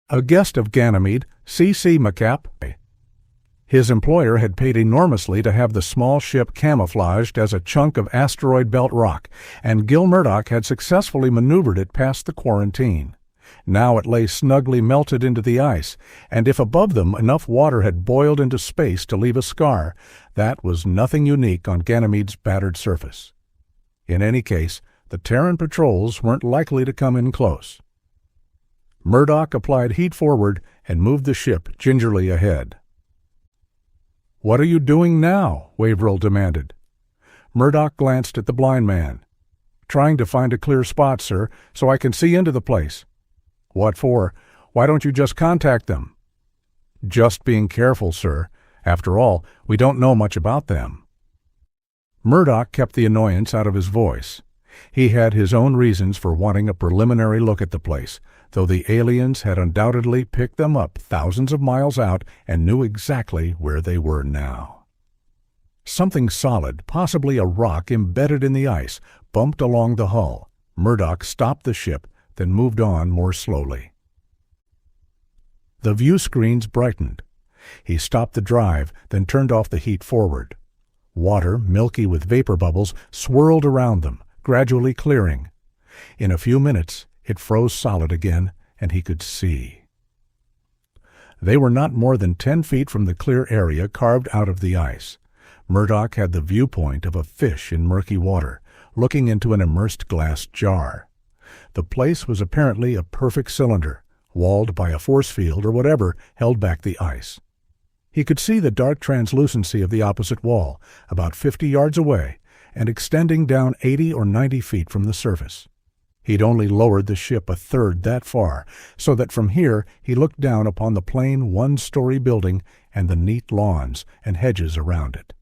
A guest of Ganymede, C.C. MacApp. His employer had paid enormously to have the small ship camouflaged as a chunk of asteroid belt rock, and Gil Murdoch had successfully maneuvered it past the quarantine. Now it lay snugly melted into the ice, and if above them enough water had boiled into space to leave a scar, that was nothing unique on Ganymede's battered surface. In any case, the Terran patrols weren't likely to come in close. Murdoch applied heat forward and moved the ship gingerly ahead. "What are you doing now?" Waverill demanded. Murdoch glanced at the blind man. "Trying to find a clear spot, sir, so I can see into the place." "What for? Why don't you just contact them?" "Just being careful, sir. After all, we don't know much about them." Murdoch kept the annoyance out of his voice. He had his own reasons for wanting a preliminary look at the place, though the aliens had undoubtedly picked them up thousands of miles out and knew exactly where they were now. Something solid, possibly a rock embedded in the ice, bumped along the hull. Murdoch stopped the ship, then moved on more slowly. The view screens brightened. He stopped the drive, then turned off the heat forward. Water, milky with vapor bubbles, swirled around them, gradually clearing. In a few minutes, it froze solid again, and he could see. They were not more than 10 feet from the clear area carved out of the ice. Murdoch had the viewpoint of a fish in murky water, looking into an immersed glass jar. The place was apparently a perfect cylinder, walled by a force field or whatever held back the ice. He could see the dark translucency of the opposite wall, about 50 yards away, and extending down 80 or 90 feet from the surface. He'd only lowered the ship a third that far, so that from here he looked down upon the plain one-story building and the neat lawns and hedges around it.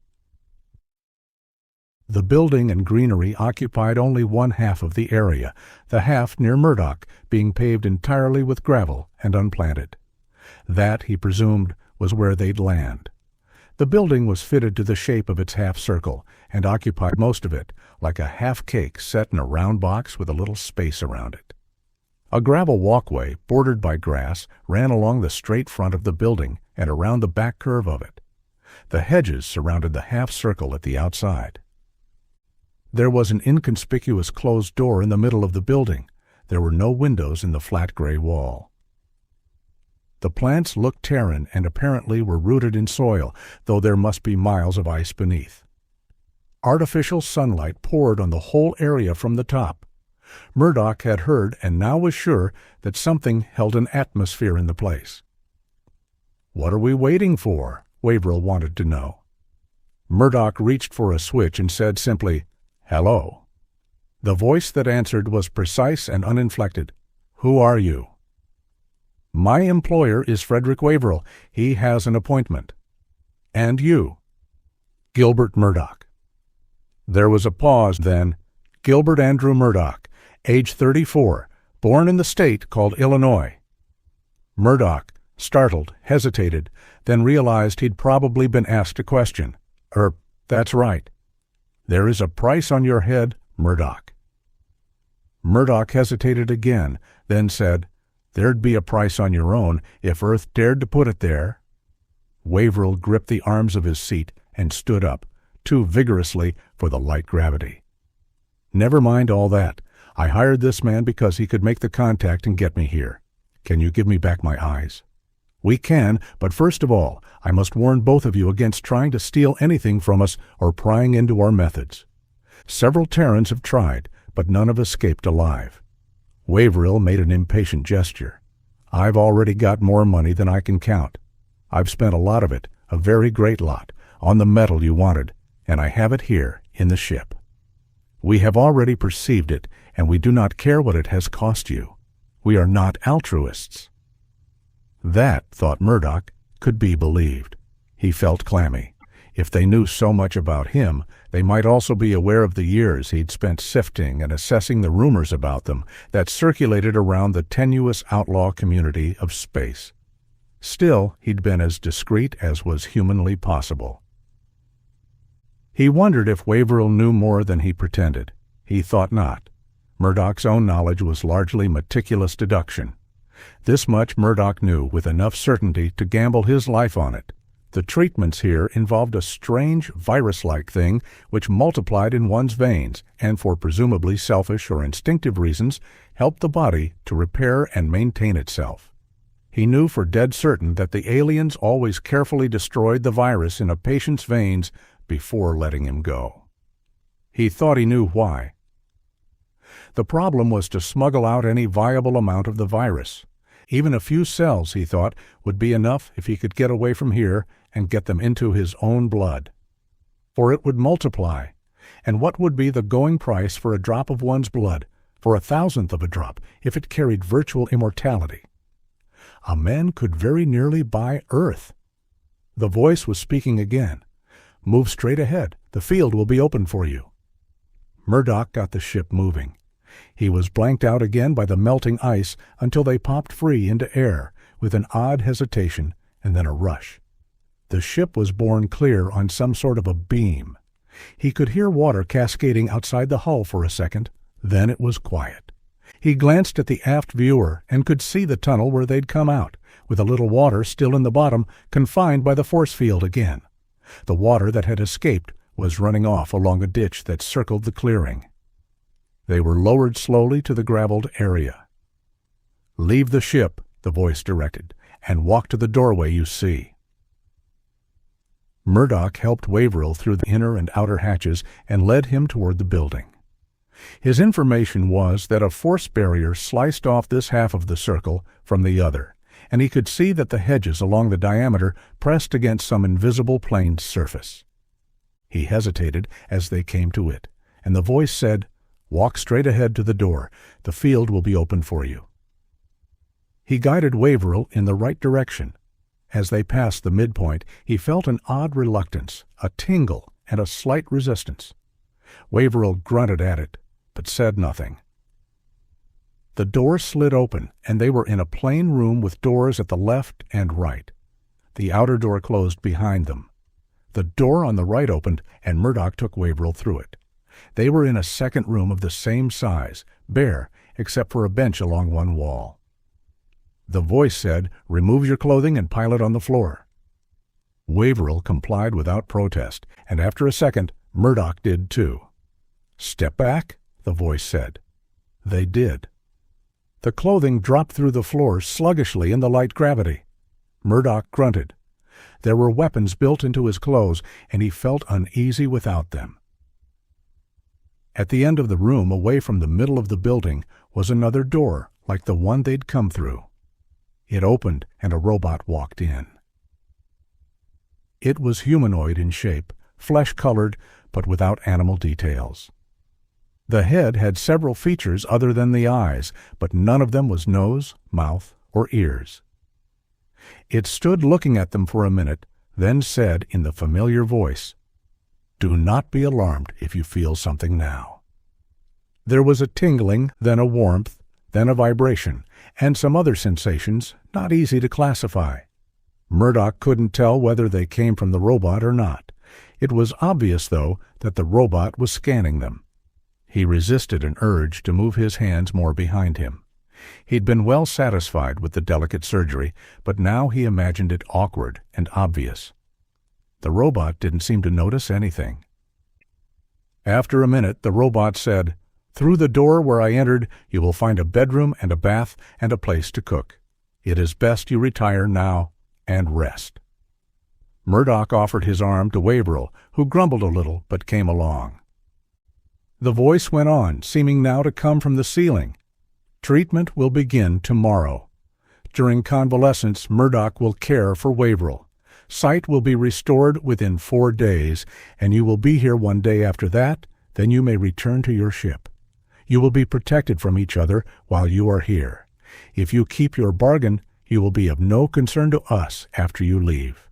The building and greenery occupied only one half of the area, the half near Murdoch being paved entirely with gravel and unplanted. That, he presumed, was where they'd land. The building was fitted to the shape of its half-circle and occupied most of it, like a half-cake set in a round box with a little space around it. A gravel walkway, bordered by grass, ran along the straight front of the building and around the back curve of it. The hedges surrounded the half-circle at the outside. There was an inconspicuous closed door in the middle of the building. There were no windows in the flat gray wall. The plants looked Terran and apparently were rooted in soil, though there must be miles of ice beneath. Artificial sunlight poured on the whole area from the top. Murdoch had heard and now was sure that something held an atmosphere in the place. "What are we waiting for?" Waverill wanted to know. Murdoch reached for a switch and said simply, "Hello." The voice that answered was precise and uninflected. "Who are you?" "My employer is Frederick Waverill. He has an appointment." "And you?" "Gilbert Murdoch." There was a pause, then. "Gilbert Andrew Murdoch, age 34, born in the state called Illinois." Murdoch, startled, hesitated, then realized he'd probably been asked a question. That's right. There is a price on your head, Murdoch." Murdoch hesitated again, then said, "There'd be a price on your own if Earth dared to put it there." Waverill gripped the arms of his seat and stood up, too vigorously for the light gravity. "Never mind all that. I hired this man because he could make the contact and get me here. Can you give me back my eyes?" "We can, but first of all, I must warn both of you against trying to steal anything from us or prying into our methods. Several Terrans have tried, but none have escaped alive." Waverill made an impatient gesture. "I've already got more money than I can count. I've spent a lot of it, a very great lot, on the metal you wanted, and I have it here in the ship. We have already perceived it, and we do not care what it has cost you. We are not altruists." That, thought Murdoch, could be believed. He felt clammy. If they knew so much about him, they might also be aware of the years he'd spent sifting and assessing the rumors about them that circulated around the tenuous outlaw community of space. Still, he'd been as discreet as was humanly possible. He wondered if Waverill knew more than he pretended. He thought not. Murdoch's own knowledge was largely meticulous deduction. This much Murdoch knew with enough certainty to gamble his life on it. The treatments here involved a strange virus-like thing which multiplied in one's veins and, for presumably selfish or instinctive reasons, helped the body to repair and maintain itself. He knew for dead certain that the aliens always carefully destroyed the virus in a patient's veins before letting him go. He thought he knew why. The problem was to smuggle out any viable amount of the virus. Even a few cells, he thought, would be enough if he could get away from here and get them into his own blood. For it would multiply, and what would be the going price for a drop of one's blood, for 1,000th of a drop, if it carried virtual immortality? A man could very nearly buy Earth. The voice was speaking again. "Move straight ahead. The field will be open for you." Murdoch got the ship moving. He was blanked out again by the melting ice until they popped free into air, with an odd hesitation and then a rush. The ship was borne clear on some sort of a beam. He could hear water cascading outside the hull for a second, then it was quiet. He glanced at the aft viewer and could see the tunnel where they'd come out, with a little water still in the bottom, confined by the force field again. The water that had escaped was running off along a ditch that circled the clearing. They were lowered slowly to the graveled area. "Leave the ship," the voice directed, "and walk to the doorway you see." Murdoch helped Waverill through the inner and outer hatches and led him toward the building. His information was that a force barrier sliced off this half of the circle from the other, and he could see that the hedges along the diameter pressed against some invisible planed surface. He hesitated as they came to it, and the voice said, "Walk straight ahead to the door. The field will be open for you." He guided Waverill in the right direction. As they passed the midpoint, he felt an odd reluctance, a tingle, and a slight resistance. Waverill grunted at it, but said nothing. The door slid open, and they were in a plain room with doors at the left and right. The outer door closed behind them. The door on the right opened, and Murdoch took Waverill through it. They were in a second room of the same size, bare, except for a bench along one wall. The voice said, "Remove your clothing and pile it on the floor." Waverill complied without protest, and after a second, Murdoch did too. "Step back," the voice said. They did. The clothing dropped through the floor sluggishly in the light gravity. Murdoch grunted. There were weapons built into his clothes, and he felt uneasy without them. At the end of the room, away from the middle of the building, was another door, like the one they'd come through. It opened, and a robot walked in. It was humanoid in shape, flesh-colored, but without animal details. The head had several features other than the eyes, but none of them was nose, mouth, or ears. It stood looking at them for a minute, then said in the familiar voice, "Do not be alarmed if you feel something now." There was a tingling, then a warmth, then a vibration, and some other sensations not easy to classify. Murdoch couldn't tell whether they came from the robot or not. It was obvious, though, that the robot was scanning them. He resisted an urge to move his hands more behind him. He'd been well satisfied with the delicate surgery, but now he imagined it awkward and obvious. The robot didn't seem to notice anything. After a minute, the robot said, "Through the door where I entered, you will find a bedroom and a bath and a place to cook. It is best you retire now and rest." Murdoch offered his arm to Waverill, who grumbled a little but came along. The voice went on, seeming now to come from the ceiling. "Treatment will begin tomorrow. During convalescence, Murdoch will care for Waverill. Sight will be restored within 4 days, and you will be here 1 day after that. Then you may return to your ship. You will be protected from each other while you are here. If you keep your bargain, you will be of no concern to us after you leave."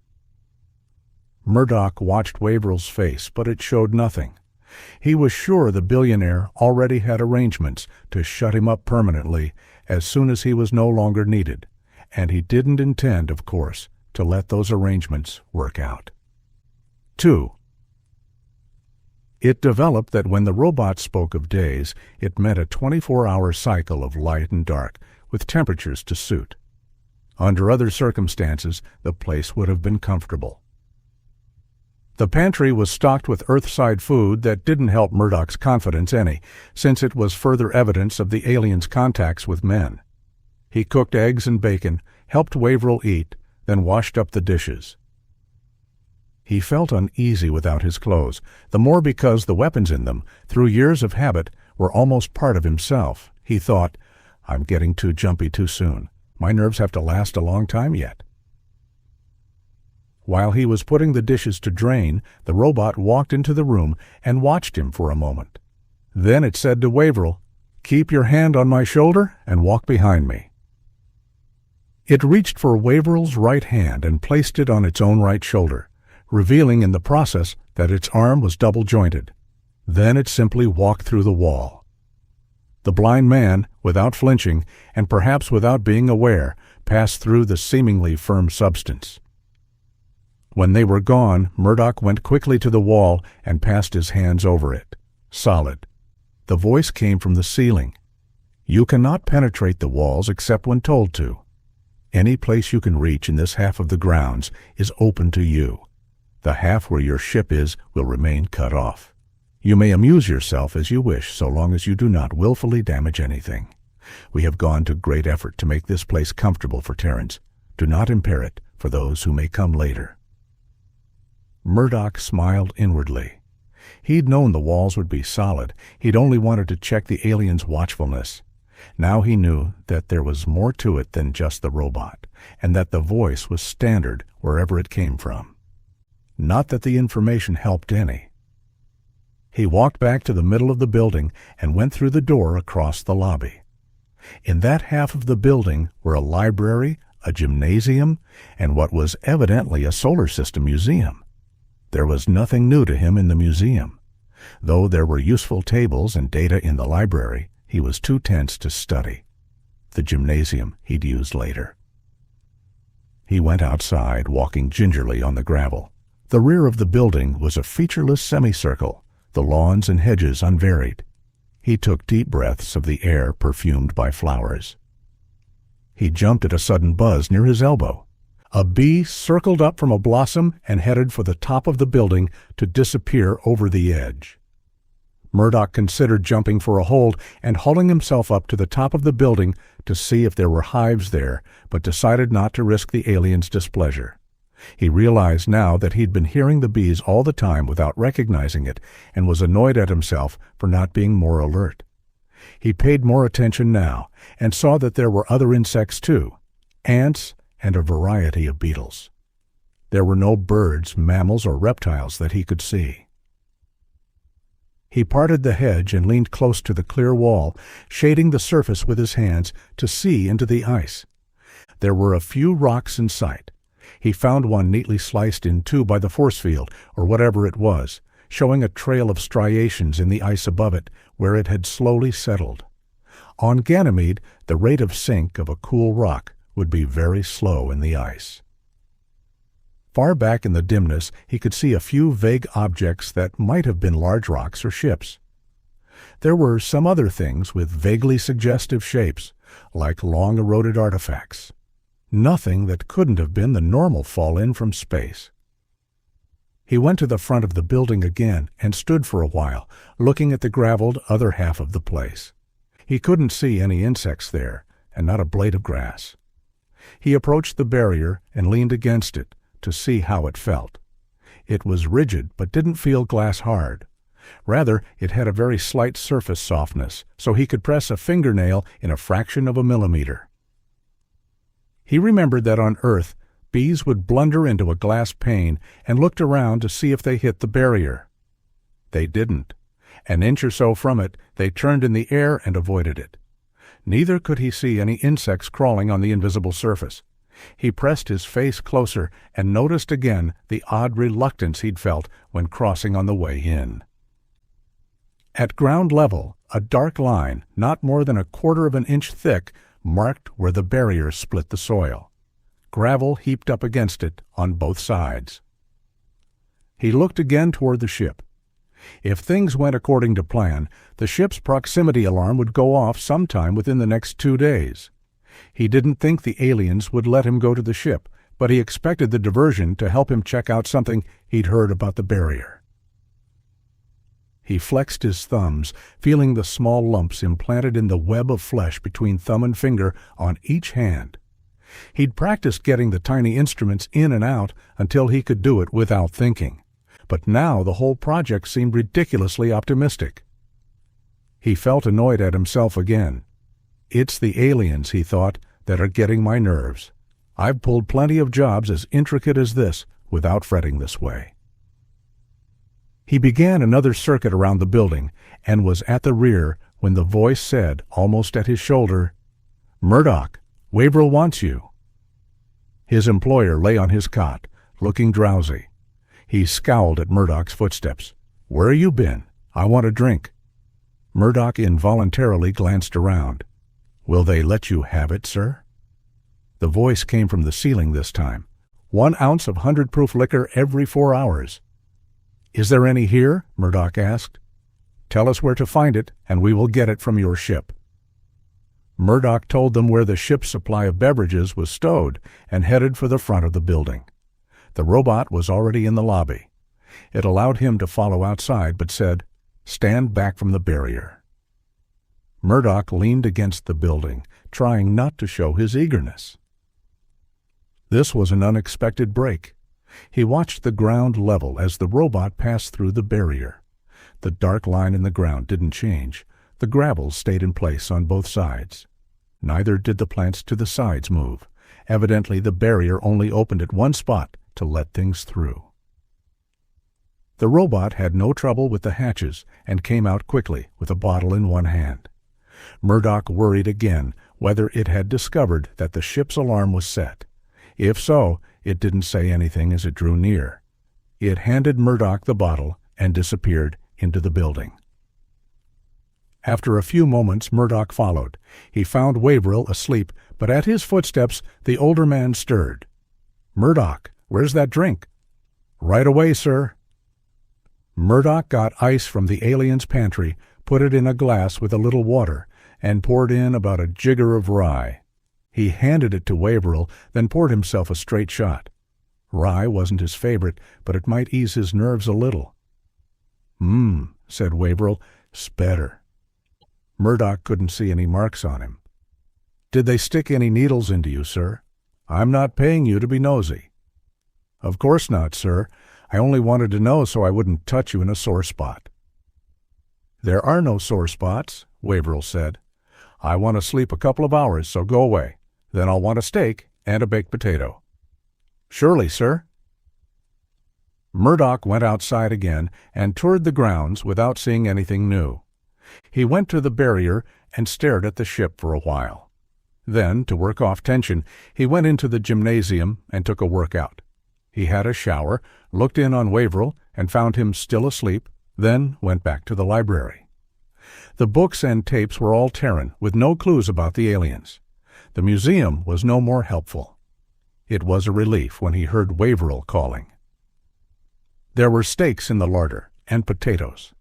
Murdoch watched Waverill's face, but it showed nothing. He was sure the billionaire already had arrangements to shut him up permanently as soon as he was no longer needed, and he didn't intend, of course, to let those arrangements work out. 2. It developed that when the robot spoke of days, it meant a 24-hour cycle of light and dark, with temperatures to suit. Under other circumstances, the place would have been comfortable. The pantry was stocked with Earthside food that didn't help Murdoch's confidence any, since it was further evidence of the aliens' contacts with men. He cooked eggs and bacon, helped Waverill eat, then washed up the dishes. He felt uneasy without his clothes, the more because the weapons in them, through years of habit, were almost part of himself. He thought, "I'm getting too jumpy too soon. My nerves have to last a long time yet." While he was putting the dishes to drain, the robot walked into the room and watched him for a moment. Then it said to Waverill, "Keep your hand on my shoulder and walk behind me." It reached for Waverill's right hand and placed it on its own right shoulder, revealing in the process that its arm was double-jointed. Then it simply walked through the wall. The blind man, without flinching, and perhaps without being aware, passed through the seemingly firm substance. When they were gone, Murdoch went quickly to the wall and passed his hands over it. Solid. The voice came from the ceiling. "You cannot penetrate the walls except when told to. Any place you can reach in this half of the grounds is open to you. The half where your ship is will remain cut off. You may amuse yourself as you wish so long as you do not willfully damage anything. We have gone to great effort to make this place comfortable for Terrans. Do not impair it for those who may come later." Murdoch smiled inwardly. He'd known the walls would be solid. He'd only wanted to check the aliens' watchfulness. Now he knew that there was more to it than just the robot, and that the voice was standard wherever it came from. Not that the information helped any. He walked back to the middle of the building and went through the door across the lobby. In that half of the building were a library, a gymnasium, and what was evidently a solar system museum. There was nothing new to him in the museum. Though there were useful tables and data in the library, he was too tense to study. The gymnasium he'd use later. He went outside, walking gingerly on the gravel. The rear of the building was a featureless semicircle, the lawns and hedges unvaried. He took deep breaths of the air perfumed by flowers. He jumped at a sudden buzz near his elbow. A bee circled up from a blossom and headed for the top of the building to disappear over the edge. Murdoch considered jumping for a hold and hauling himself up to the top of the building to see if there were hives there, but decided not to risk the aliens' displeasure. He realized now that he'd been hearing the bees all the time without recognizing it, and was annoyed at himself for not being more alert. He paid more attention now, and saw that there were other insects too, ants, and a variety of beetles. There were no birds, mammals, or reptiles that he could see. He parted the hedge and leaned close to the clear wall, shading the surface with his hands to see into the ice. There were a few rocks in sight. He found one neatly sliced in two by the force field, or whatever it was, showing a trail of striations in the ice above it, where it had slowly settled. On Ganymede, the rate of sink of a cool rock would be very slow in the ice. Far back in the dimness, he could see a few vague objects that might have been large rocks or ships. There were some other things with vaguely suggestive shapes, like long eroded artifacts. Nothing that couldn't have been the normal fall-in from space. He went to the front of the building again and stood for a while, looking at the graveled other half of the place. He couldn't see any insects there, and not a blade of grass. He approached the barrier and leaned against it to see how it felt. It was rigid but didn't feel glass-hard. Rather, it had a very slight surface softness, so he could press a fingernail in a fraction of a millimeter. He remembered that on Earth, bees would blunder into a glass pane and looked around to see if they hit the barrier. They didn't. An inch or so from it, they turned in the air and avoided it. Neither could he see any insects crawling on the invisible surface. He pressed his face closer and noticed again the odd reluctance he'd felt when crossing on the way in. At ground level, a dark line, not more than 1/4 of an inch thick, marked where the barrier split the soil. Gravel heaped up against it on both sides. He looked again toward the ship. If things went according to plan, the ship's proximity alarm would go off sometime within the next 2 days. He didn't think the aliens would let him go to the ship, but he expected the diversion to help him check out something he'd heard about the barrier. He flexed his thumbs, feeling the small lumps implanted in the web of flesh between thumb and finger on each hand. He'd practiced getting the tiny instruments in and out until he could do it without thinking, but now the whole project seemed ridiculously optimistic. He felt annoyed at himself again. It's the aliens, he thought, that are getting my nerves. I've pulled plenty of jobs as intricate as this without fretting this way. He began another circuit around the building and was at the rear when the voice said, almost at his shoulder, "Murdoch, Waverill wants you." His employer lay on his cot, looking drowsy. He scowled at Murdoch's footsteps. "Where you been? I want a drink." Murdoch involuntarily glanced around. "Will they let you have it, sir?" The voice came from the ceiling this time. 1 ounce of 100-proof liquor every 4 hours. "Is there any here?" Murdoch asked. "Tell us where to find it, and we will get it from your ship." Murdoch told them where the ship's supply of beverages was stowed and headed for the front of the building. The robot was already in the lobby. It allowed him to follow outside, but said, "Stand back from the barrier." Murdoch leaned against the building, trying not to show his eagerness. This was an unexpected break. He watched the ground level as the robot passed through the barrier. The dark line in the ground didn't change. The gravel stayed in place on both sides. Neither did the plants to the sides move. Evidently, the barrier only opened at one spot to let things through. The robot had no trouble with the hatches and came out quickly with a bottle in one hand. Murdoch worried again whether it had discovered that the ship's alarm was set. If so, it didn't say anything as it drew near. It handed Murdoch the bottle and disappeared into the building. After a few moments, Murdoch followed. He found Waverill asleep, but at his footsteps the older man stirred. "Murdoch, where's that drink?" "Right away, sir." Murdoch got ice from the alien's pantry, put it in a glass with a little water, and poured in about a jigger of rye. He handed it to Waverill, then poured himself a straight shot. Rye wasn't his favorite, but it might ease his nerves a little. Said Waverill. "'Better." Murdoch couldn't see any marks on him. "Did they stick any needles into you, sir? I'm not paying you to be nosy." "Of course not, sir. I only wanted to know so I wouldn't touch you in a sore spot." "There are no sore spots," Waverill said. "I want to sleep a couple of hours, so go away. Then I'll want a steak and a baked potato." "Surely, sir." Murdoch went outside again and toured the grounds without seeing anything new. He went to the barrier and stared at the ship for a while. Then, to work off tension, he went into the gymnasium and took a workout. He had a shower, looked in on Waverill, and found him still asleep, then went back to the library. The books and tapes were all Terran, with no clues about the aliens. The museum was no more helpful. It was a relief when he heard Waverill calling. There were steaks in the larder, and potatoes.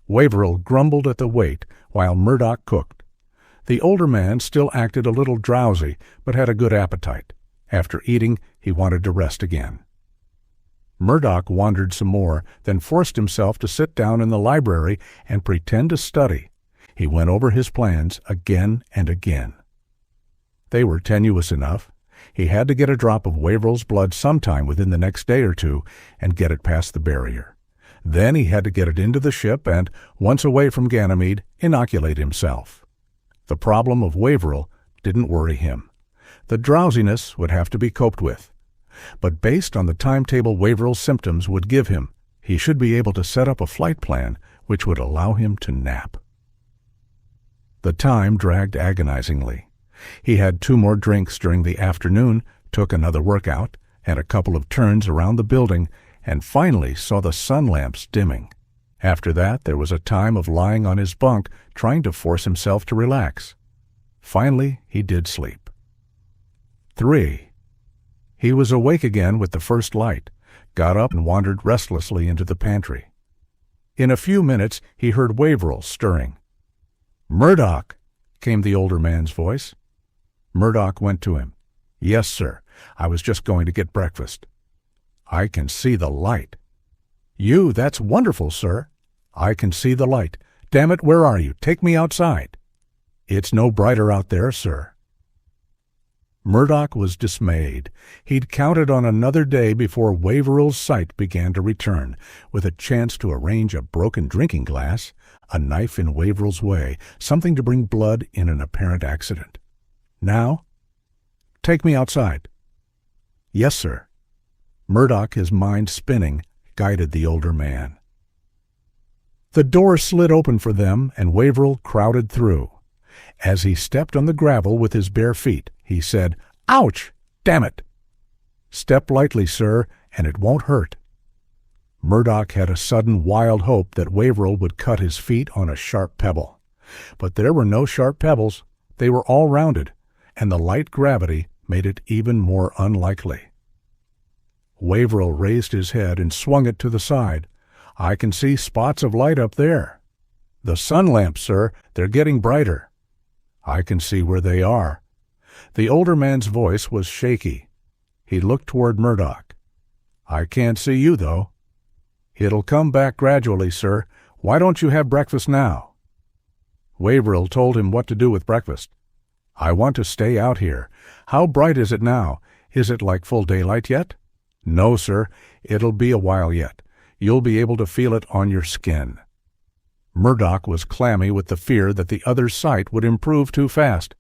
Waverill grumbled at the wait while Murdoch cooked. The older man still acted a little drowsy, but had a good appetite. After eating, he wanted to rest again. Murdoch wandered some more, then forced himself to sit down in the library and pretend to study. He went over his plans again and again. They were tenuous enough. He had to get a drop of Waverill's blood sometime within the next day or two and get it past the barrier. Then he had to get it into the ship and, once away from Ganymede, inoculate himself. The problem of Waverill didn't worry him. The drowsiness would have to be coped with. But based on the timetable Waverill's symptoms would give him, he should be able to set up a flight plan which would allow him to nap. The time dragged agonizingly. He had 2 more drinks during the afternoon, took another workout, and a couple of turns around the building, and finally saw the sun lamps dimming. After that, there was a time of lying on his bunk, trying to force himself to relax. Finally, he did sleep. 3. He was awake again with the first light, got up and wandered restlessly into the pantry. In a few minutes, he heard Waverill stirring. "Murdoch!" came the older man's voice. Murdoch went to him. "Yes, sir. I was just going to get breakfast." "I can see the light." That's wonderful, sir." "I can see the light. Damn it, where are you? Take me outside." "It's no brighter out there, sir." Murdoch was dismayed. He'd counted on another day before Waverill's sight began to return, with a chance to arrange a broken drinking glass, a knife in Waverill's way, something to bring blood in an apparent accident. Now? "Take me outside." "Yes, sir." Murdoch, his mind spinning, guided the older man. The door slid open for them, and Waverill crowded through. As he stepped on the gravel with his bare feet, he said, "Ouch! Damn it!" "Step lightly, sir, and it won't hurt." Murdoch had a sudden wild hope that Waverill would cut his feet on a sharp pebble. But there were no sharp pebbles. They were all rounded, and the light gravity made it even more unlikely. Waverill raised his head and swung it to the side. "I can see spots of light up there." "The sun lamps, sir. They're getting brighter." "I can see where they are." The older man's voice was shaky. He looked toward Murdoch. "I can't see you, though." "It'll come back gradually, sir. Why don't you have breakfast now?" Waverill told him what to do with breakfast. "I want to stay out here. How bright is it now? Is it like full daylight yet?" "No, sir. It'll be a while yet. You'll be able to feel it on your skin." Murdoch was clammy with the fear that the other's sight would improve too fast.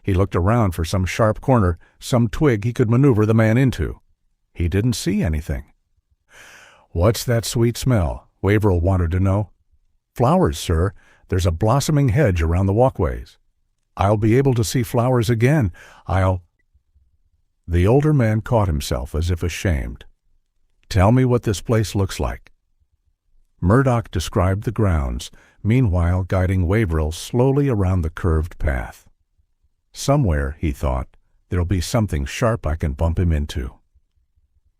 He looked around for some sharp corner, some twig he could maneuver the man into. He didn't see anything. "What's that sweet smell?" Waverill wanted to know. "Flowers, sir. There's a blossoming hedge around the walkways." "I'll be able to see flowers again. The older man caught himself as if ashamed. "Tell me what this place looks like." Murdoch described the grounds, meanwhile guiding Waverill slowly around the curved path. "Somewhere," he thought, "there'll be something sharp I can bump him into."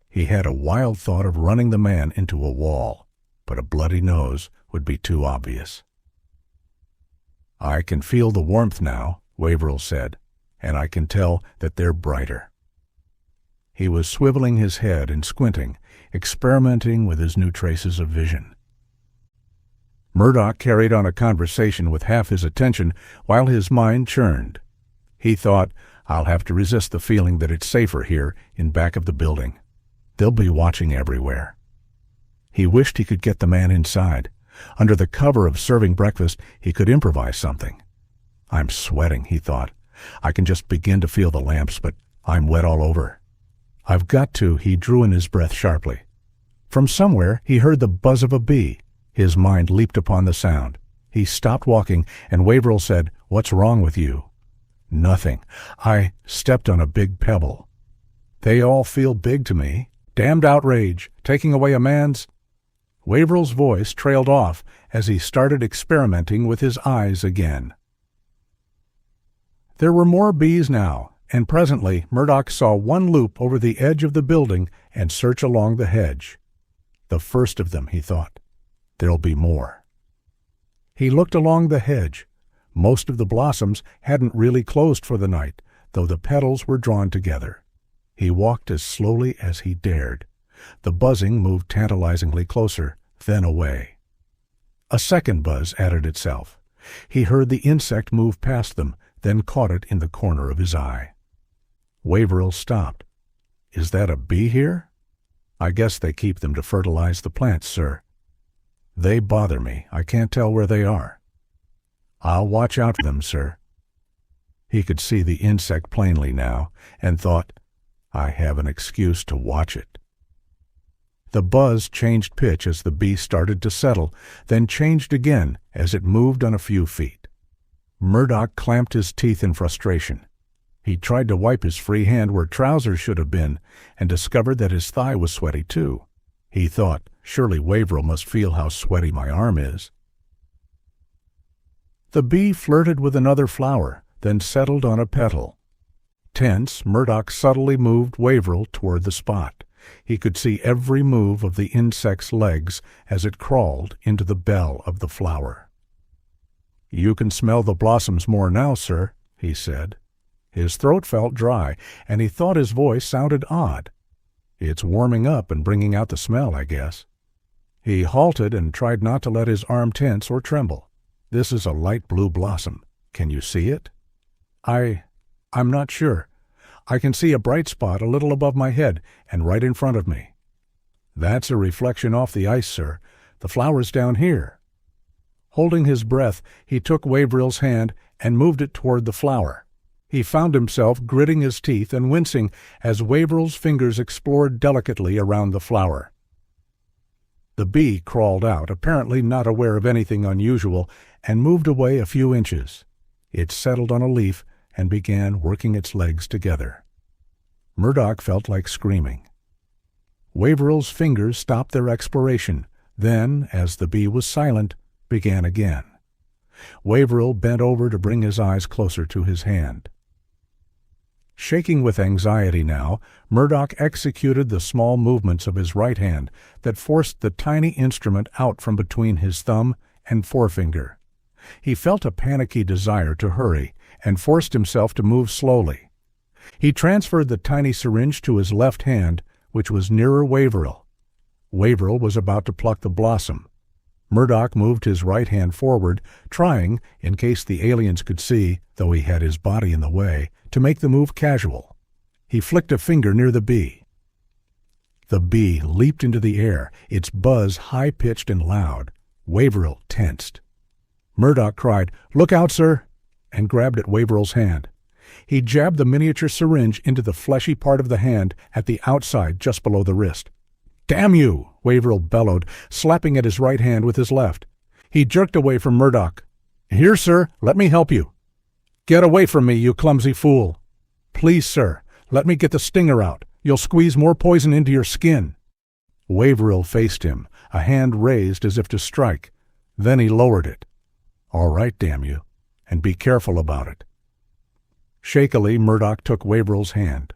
He had a wild thought of running the man into a wall, but a bloody nose would be too obvious. "I can feel the warmth now," Waverill said, "and I can tell that they're brighter." He was swiveling his head and squinting, experimenting with his new traces of vision. Murdoch carried on a conversation with half his attention while his mind churned. He thought, "I'll have to resist the feeling that it's safer here in back of the building. They'll be watching everywhere." He wished he could get the man inside. Under the cover of serving breakfast, he could improvise something. "I'm sweating," he thought. "I can just begin to feel the lamps, but I'm wet all over. I've got to." He drew in his breath sharply. From somewhere he heard the buzz of a bee. His mind leaped upon the sound. He stopped walking, and Waverill said, "What's wrong with you?" "Nothing. I stepped on a big pebble." "They all feel big to me. Damned outrage, taking away a man's—" Waverill's voice trailed off as he started experimenting with his eyes again. There were more bees now, and presently Murdoch saw one loop over the edge of the building and search along the hedge. The first of them, he thought. There'll be more. He looked along the hedge. Most of the blossoms hadn't really closed for the night, though the petals were drawn together. He walked as slowly as he dared. The buzzing moved tantalizingly closer, then away. A second buzz added itself. He heard the insect move past them, then caught it in the corner of his eye. Waverill stopped. "Is that a bee here?" "I guess they keep them to fertilize the plants, sir." "They bother me. I can't tell where they are." "I'll watch out for them, sir." He could see the insect plainly now, and thought, "I have an excuse to watch it." The buzz changed pitch as the bee started to settle, then changed again as it moved on a few feet. Murdoch clamped his teeth in frustration. He tried to wipe his free hand where trousers should have been, and discovered that his thigh was sweaty too. He thought, surely Waverill must feel how sweaty my arm is. The bee flirted with another flower, then settled on a petal. Tense, Murdoch subtly moved Waverill toward the spot. He could see every move of the insect's legs as it crawled into the bell of the flower. "You can smell the blossoms more now, sir," he said. His throat felt dry, and he thought his voice sounded odd. It's warming up and bringing out the smell, I guess. He halted and tried not to let his arm tense or tremble. This is a light blue blossom. Can you see it? I'm not sure. I can see a bright spot a little above my head and right in front of me. That's a reflection off the ice, sir. The flower's down here. Holding his breath, he took Waverill's hand and moved it toward the flower. He found himself gritting his teeth and wincing as Waverill's fingers explored delicately around the flower. The bee crawled out, apparently not aware of anything unusual, and moved away a few inches. It settled on a leaf and began working its legs together. Murdoch felt like screaming. Waverill's fingers stopped their exploration, then, as the bee was silent, began again. Waverill bent over to bring his eyes closer to his hand. Shaking with anxiety now, Murdoch executed the small movements of his right hand that forced the tiny instrument out from between his thumb and forefinger. He felt a panicky desire to hurry and forced himself to move slowly. He transferred the tiny syringe to his left hand, which was nearer Waverill. Waverill was about to pluck the blossom. Murdoch moved his right hand forward, trying, in case the aliens could see, though he had his body in the way, to make the move casual. He flicked a finger near the bee. The bee leaped into the air, its buzz high-pitched and loud. Waverill tensed. Murdoch cried, "Look out, sir!" and grabbed at Waverill's hand. He jabbed the miniature syringe into the fleshy part of the hand at the outside just below the wrist. "Damn you!" Waverill bellowed, slapping at his right hand with his left. He jerked away from Murdoch. "Here, sir, let me help you." "Get away from me, you clumsy fool." "Please, sir, let me get the stinger out. You'll squeeze more poison into your skin." Waverill faced him, a hand raised as if to strike. Then he lowered it. "All right, damn you, and be careful about it." Shakily, Murdoch took Waverill's hand.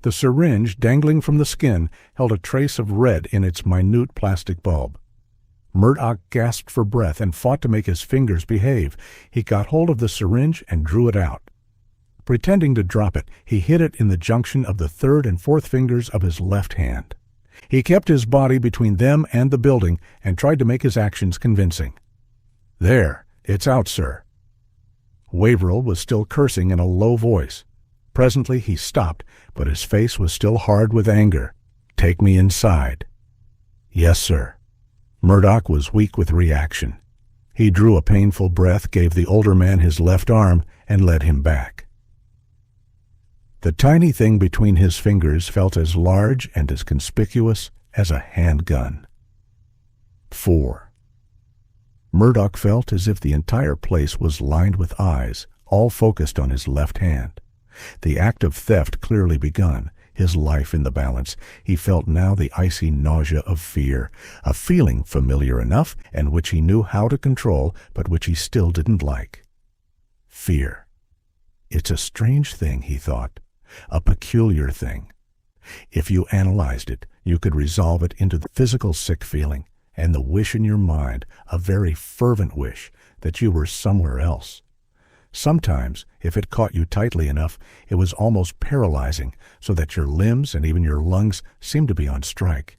The syringe, dangling from the skin, held a trace of red in its minute plastic bulb. Murdoch gasped for breath and fought to make his fingers behave. He got hold of the syringe and drew it out. Pretending to drop it, he hid it in the junction of the third and fourth fingers of his left hand. He kept his body between them and the building and tried to make his actions convincing. "There, it's out, sir." Waverill was still cursing in a low voice. Presently he stopped, but his face was still hard with anger. "Take me inside." "Yes, sir." Murdoch was weak with reaction. He drew a painful breath, gave the older man his left arm, and led him back. The tiny thing between his fingers felt as large and as conspicuous as a handgun. 4. Murdoch felt as if the entire place was lined with eyes, all focused on his left hand. The act of theft clearly begun, his life in the balance. He felt now the icy nausea of fear, a feeling familiar enough and which he knew how to control, but which he still didn't like. Fear. It's a strange thing, he thought, a peculiar thing. If you analyzed it, you could resolve it into the physical sick feeling and the wish in your mind, a very fervent wish, that you were somewhere else. Sometimes, if it caught you tightly enough, it was almost paralyzing, so that your limbs and even your lungs seemed to be on strike.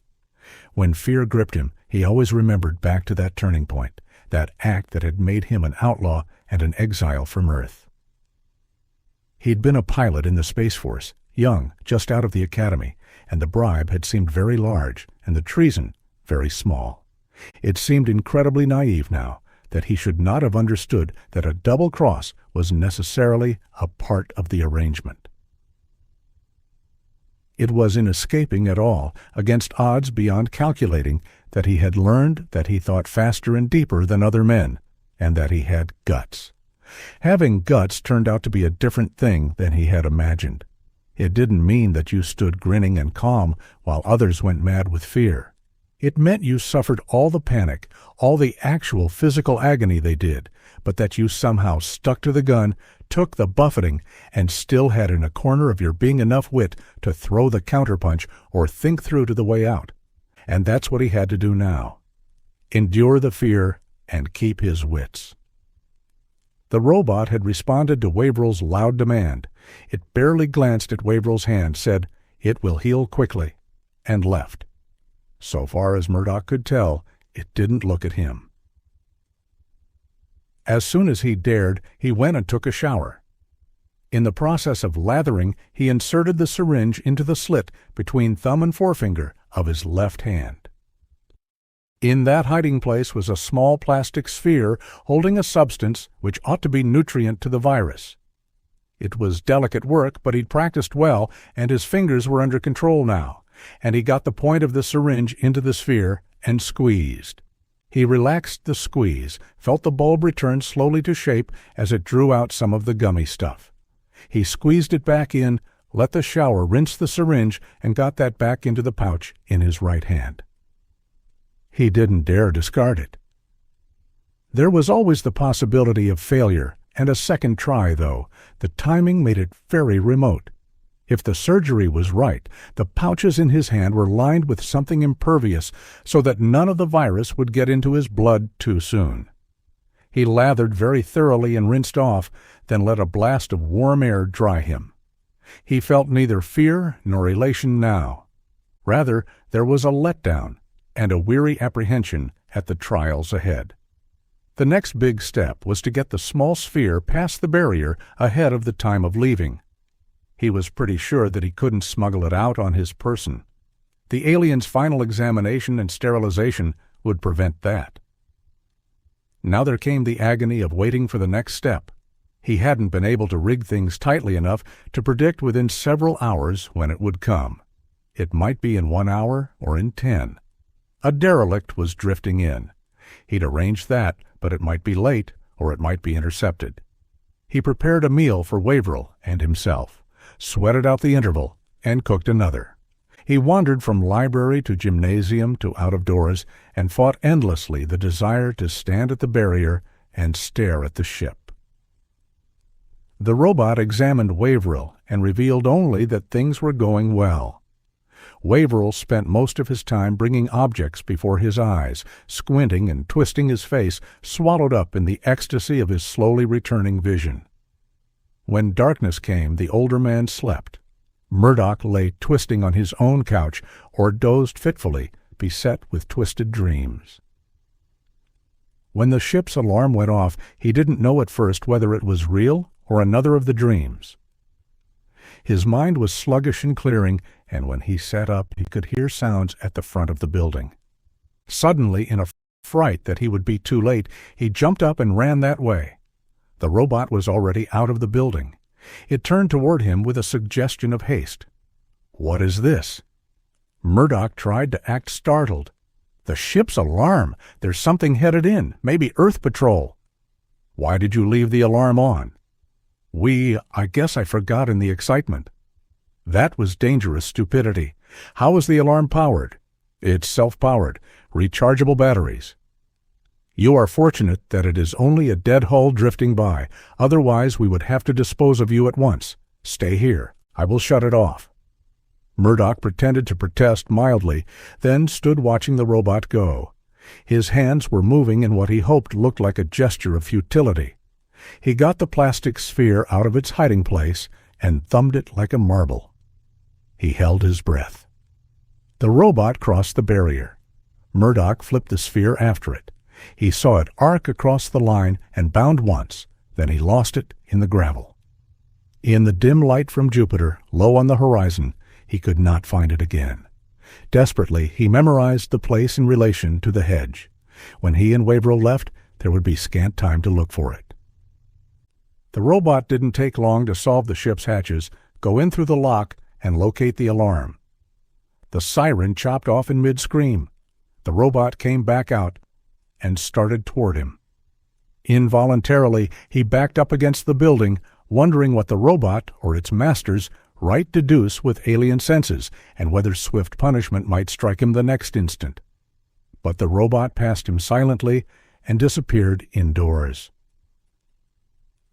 When fear gripped him, he always remembered back to that turning point, that act that had made him an outlaw and an exile from Earth. He'd been a pilot in the Space Force, young, just out of the academy, and the bribe had seemed very large, and the treason very small. It seemed incredibly naive now, that he should not have understood that a double cross was necessarily a part of the arrangement. It was in escaping at all, against odds beyond calculating, that he had learned that he thought faster and deeper than other men, and that he had guts. Having guts turned out to be a different thing than he had imagined. It didn't mean that you stood grinning and calm while others went mad with fear. It meant you suffered all the panic, all the actual physical agony they did, but that you somehow stuck to the gun, took the buffeting, and still had in a corner of your being enough wit to throw the counterpunch or think through to the way out. And that's what he had to do now. Endure the fear and keep his wits. The robot had responded to Waverill's loud demand. It barely glanced at Waverill's hand, said, "It will heal quickly," and left. So far as Murdoch could tell, it didn't look at him. As soon as he dared, he went and took a shower. In the process of lathering, he inserted the syringe into the slit between thumb and forefinger of his left hand. In that hiding place was a small plastic sphere holding a substance which ought to be nutrient to the virus. It was delicate work, but he'd practiced well, and his fingers were under control now, and he got the point of the syringe into the sphere and squeezed. He relaxed the squeeze, felt the bulb return slowly to shape as it drew out some of the gummy stuff. He squeezed it back in, let the shower rinse the syringe, and got that back into the pouch in his right hand. He didn't dare discard it. There was always the possibility of failure, and a second try, though. The timing made it very remote. If the surgery was right, the pouches in his hand were lined with something impervious so that none of the virus would get into his blood too soon. He lathered very thoroughly and rinsed off, then let a blast of warm air dry him. He felt neither fear nor elation now. Rather, there was a letdown and a weary apprehension at the trials ahead. The next big step was to get the small sphere past the barrier ahead of the time of leaving. He was pretty sure that he couldn't smuggle it out on his person. The alien's final examination and sterilization would prevent that. Now there came the agony of waiting for the next step. He hadn't been able to rig things tightly enough to predict within several hours when it would come. It might be in 1 hour or in 10. A derelict was drifting in. He'd arranged that, but it might be late or it might be intercepted. He prepared a meal for Waverill and himself, sweated out the interval, and cooked another. He wandered from library to gymnasium to out of doors and fought endlessly the desire to stand at the barrier and stare at the ship. The robot examined Waverill and revealed only that things were going well. Waverill spent most of his time bringing objects before his eyes, squinting and twisting his face, swallowed up in the ecstasy of his slowly returning vision. When darkness came, the older man slept. Murdoch lay twisting on his own couch or dozed fitfully, beset with twisted dreams. When the ship's alarm went off, he didn't know at first whether it was real or another of the dreams. His mind was sluggish and clearing, and when he sat up he could hear sounds at the front of the building. Suddenly, in a fright that he would be too late, he jumped up and ran that way. The robot was already out of the building. It turned toward him with a suggestion of haste. "What is this?" Murdoch tried to act startled. "The ship's alarm! There's something headed in, maybe Earth Patrol." "Why did you leave the alarm on?" I guess I forgot in the excitement." That was dangerous stupidity. "How is the alarm powered?" "It's self-powered. Rechargeable batteries." "You are fortunate that it is only a dead hull drifting by. Otherwise we would have to dispose of you at once. Stay here. I will shut it off." Murdoch pretended to protest mildly, then stood watching the robot go. His hands were moving in what he hoped looked like a gesture of futility. He got the plastic sphere out of its hiding place and thumbed it like a marble. He held his breath. The robot crossed the barrier. Murdoch flipped the sphere after it. He saw it arc across the line and bound once, then he lost it in the gravel. In the dim light from Jupiter, low on the horizon, he could not find it again. Desperately, he memorized the place in relation to the hedge. When he and Waverill left, there would be scant time to look for it. The robot didn't take long to solve the ship's hatches, go in through the lock, and locate the alarm. The siren chopped off in mid-scream. The robot came back out and started toward him. Involuntarily, he backed up against the building, wondering what the robot, or its masters, might deduce with alien senses, and whether swift punishment might strike him the next instant. But the robot passed him silently and disappeared indoors.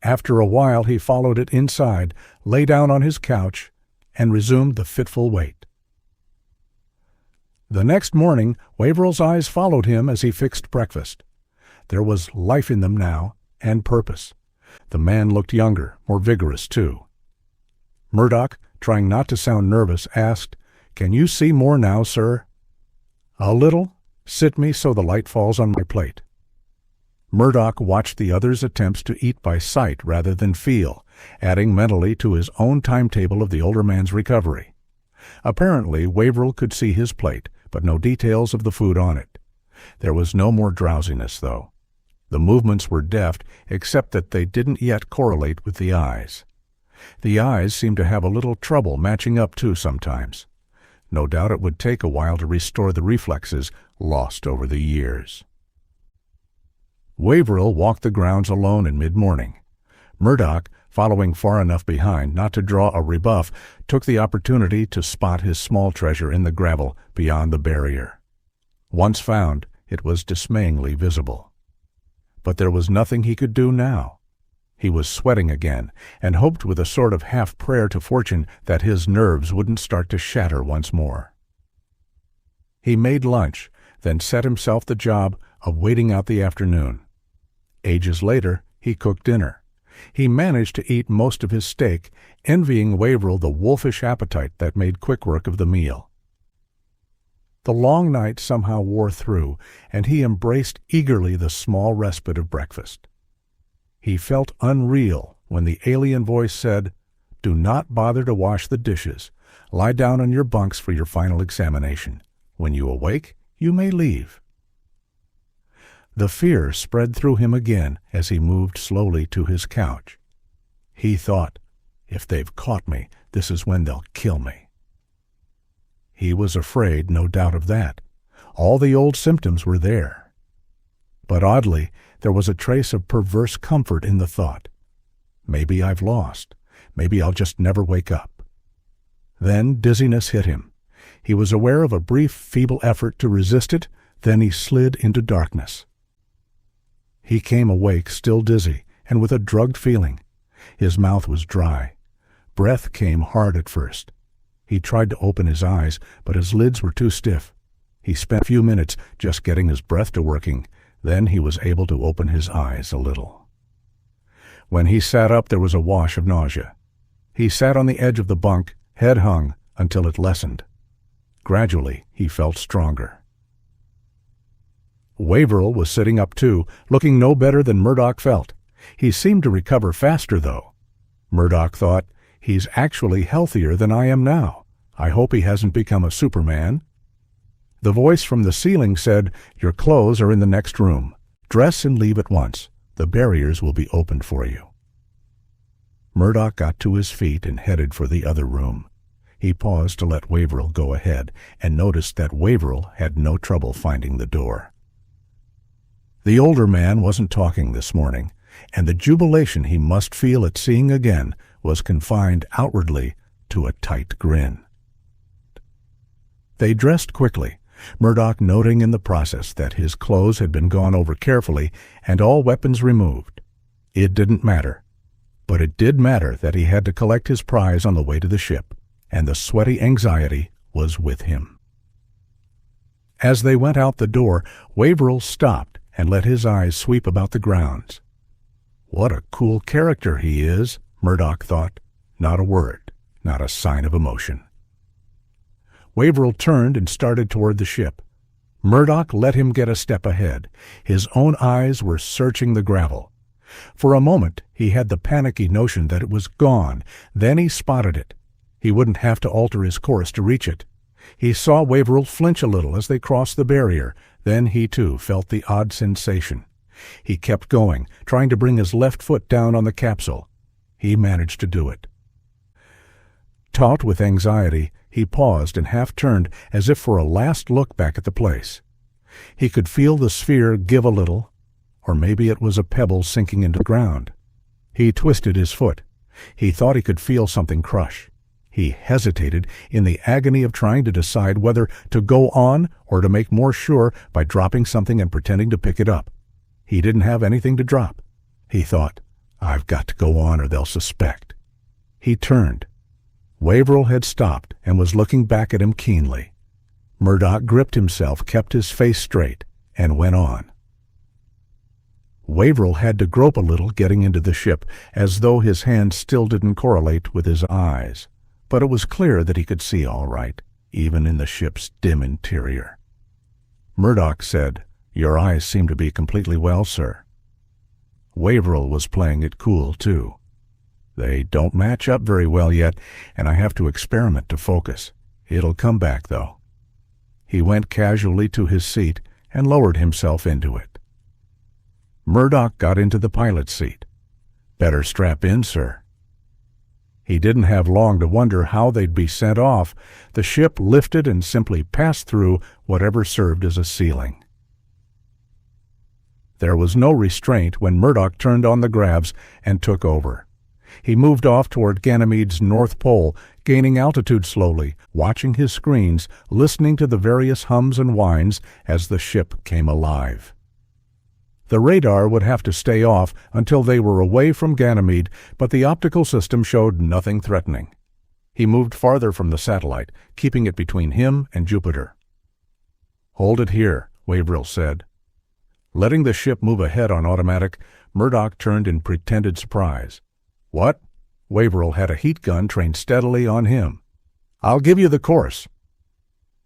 After a while he followed it inside, lay down on his couch, and resumed the fitful wait. The next morning, Waverill's eyes followed him as he fixed breakfast. There was life in them now, and purpose. The man looked younger, more vigorous, too. Murdoch, trying not to sound nervous, asked, "Can you see more now, sir?" "A little. Sit me so the light falls on my plate." Murdoch watched the other's attempts to eat by sight rather than feel, adding mentally to his own timetable of the older man's recovery. Apparently, Waverill could see his plate, but no details of the food on it. There was no more drowsiness, though. The movements were deft, except that they didn't yet correlate with the eyes. The eyes seemed to have a little trouble matching up, too, sometimes. No doubt it would take a while to restore the reflexes lost over the years. Waverill walked the grounds alone in mid-morning. Murdoch, following far enough behind not to draw a rebuff, took the opportunity to spot his small treasure in the gravel beyond the barrier. Once found, it was dismayingly visible. But there was nothing he could do now. He was sweating again, and hoped with a sort of half-prayer to fortune that his nerves wouldn't start to shatter once more. He made lunch, then set himself the job of waiting out the afternoon. Ages later, he cooked dinner. He managed to eat most of his steak, envying Waverill the wolfish appetite that made quick work of the meal. The long night somehow wore through, and he embraced eagerly the small respite of breakfast. He felt unreal when the alien voice said, "Do not bother to wash the dishes. Lie down on your bunks for your final examination. When you awake, you may leave." The fear spread through him again as he moved slowly to his couch. He thought, "If they've caught me, this is when they'll kill me." He was afraid, no doubt of that. All the old symptoms were there. But oddly, there was a trace of perverse comfort in the thought. Maybe I've lost. Maybe I'll just never wake up. Then dizziness hit him. He was aware of a brief, feeble effort to resist it, then he slid into darkness. He came awake, still dizzy, and with a drugged feeling. His mouth was dry. Breath came hard at first. He tried to open his eyes, but his lids were too stiff. He spent a few minutes just getting his breath to working. Then he was able to open his eyes a little. When he sat up, there was a wash of nausea. He sat on the edge of the bunk, head hung, until it lessened. Gradually, he felt stronger. Waverill was sitting up too, looking no better than Murdoch felt. He seemed to recover faster, though. Murdoch thought, "He's actually healthier than I am now. I hope he hasn't become a Superman." The voice from the ceiling said, "Your clothes are in the next room. Dress and leave at once. The barriers will be opened for you." Murdoch got to his feet and headed for the other room. He paused to let Waverill go ahead, and noticed that Waverill had no trouble finding the door. The older man wasn't talking this morning, and the jubilation he must feel at seeing again was confined outwardly to a tight grin. They dressed quickly, Murdoch noting in the process that his clothes had been gone over carefully and all weapons removed. It didn't matter. But it did matter that he had to collect his prize on the way to the ship, and the sweaty anxiety was with him. As they went out the door, Waverill stopped and let his eyes sweep about the grounds. What a cool character he is, Murdoch thought. Not a word, not a sign of emotion. Waverill turned and started toward the ship. Murdoch let him get a step ahead. His own eyes were searching the gravel. For a moment he had the panicky notion that it was gone. Then he spotted it. He wouldn't have to alter his course to reach it. He saw Waverill flinch a little as they crossed the barrier. Then he, too, felt the odd sensation. He kept going, trying to bring his left foot down on the capsule. He managed to do it. Taut with anxiety, he paused and half-turned as if for a last look back at the place. He could feel the sphere give a little, or maybe it was a pebble sinking into the ground. He twisted his foot. He thought he could feel something crush. He hesitated in the agony of trying to decide whether to go on or to make more sure by dropping something and pretending to pick it up. He didn't have anything to drop. He thought, "I've got to go on or they'll suspect." He turned. Waverill had stopped and was looking back at him keenly. Murdoch gripped himself, kept his face straight, and went on. Waverill had to grope a little getting into the ship, as though his hand still didn't correlate with his eyes. But it was clear that he could see all right, even in the ship's dim interior. Murdoch said, "Your eyes seem to be completely well, sir." Waverill was playing it cool, too. "They don't match up very well yet, and I have to experiment to focus. It'll come back, though." He went casually to his seat and lowered himself into it. Murdoch got into the pilot's seat. "Better strap in, sir." He didn't have long to wonder how they'd be sent off. The ship lifted and simply passed through whatever served as a ceiling. There was no restraint when Murdoch turned on the gravs and took over. He moved off toward Ganymede's north pole, gaining altitude slowly, watching his screens, listening to the various hums and whines as the ship came alive. The radar would have to stay off until they were away from Ganymede, but the optical system showed nothing threatening. He moved farther from the satellite, keeping it between him and Jupiter. "Hold it here," Waverill said. Letting the ship move ahead on automatic, Murdoch turned in pretended surprise. "What?" Waverill had a heat gun trained steadily on him. "I'll give you the course."